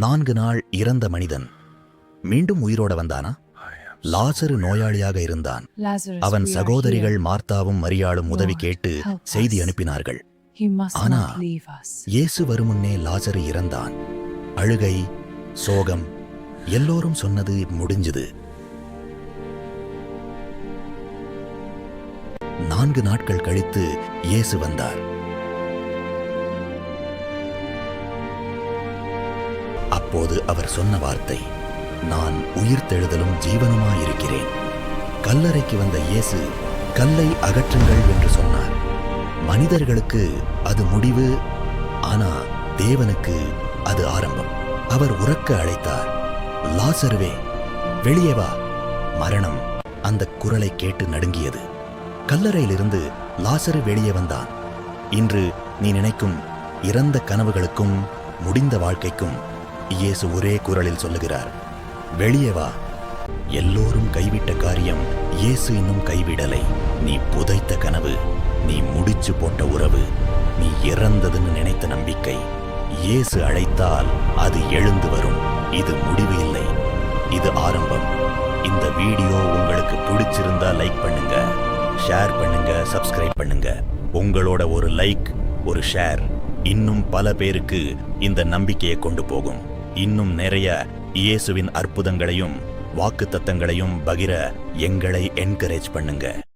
4 நாள் இறந்த மனிதன் மீண்டும் உயிரோட வந்தானா? லாசரு நோயாளியாக இருந்தான். அவன் சகோதரிகள் மார்த்தாவும் மரியாளும் உதவி கேட்டு செய்தி அனுப்பினார்கள். ஆனா இயேசு வருமுன்னே லாசரு இறந்தான். அழுகை, சோகம், எல்லோரும் சொன்னது முடிஞ்சது. 4 நாட்கள் கழித்து இயேசு வந்தார். அப்போது அவர் சொன்ன வார்த்தை, நான் உயிர்த்தெழுதலும் ஜீவனுமாயிருக்கிறேன். கல்லறைக்கு வந்த இயேசு கல்லை அகற்றுங்கள் என்று சொன்னார். மனிதர்களுக்கு அது முடிவு, ஆனா தேவனுக்கு அது ஆரம்பம். அவர் உரக்க அழைத்தார், லாசருவே வெளியே வா. மரணம் அந்த குரலை கேட்டு நடுங்கியது. கல்லறையிலிருந்து லாசரு வெளியே வந்தான். இன்று நீ நினைக்கும் இறந்த கனவுகளுக்கும் முடிந்த வாழ்க்கைக்கும் இயேசு ஒரே குரலில் சொல்லுகிறார், வெளியே வா. எல்லோரும் கைவிட்ட காரியம் இயேசு இன்னும் கைவிடலை. நீ புதைத்த கனவு, நீ முடிச்சு போட்ட உறவு, நீ இறந்ததுன்னு நினைத்த நம்பிக்கை, இயேசு அழைத்தால் அது எழுந்து வரும். இது முடிவு இல்லை, இது ஆரம்பம். இந்த வீடியோ உங்களுக்கு பிடிச்சிருந்தா லைக் பண்ணுங்க, ஷேர் பண்ணுங்க, சப்ஸ்கிரைப் பண்ணுங்க. உங்களோட ஒரு லைக், ஒரு ஷேர் இன்னும் பல பேருக்கு இந்த நம்பிக்கையை கொண்டு போகும். இன்னும் நிறைய இயேசுவின் அற்புதங்களையும் வாக்குத்தத்தங்களையும் பகிர எங்களை என்கரேஜ் பண்ணுங்க.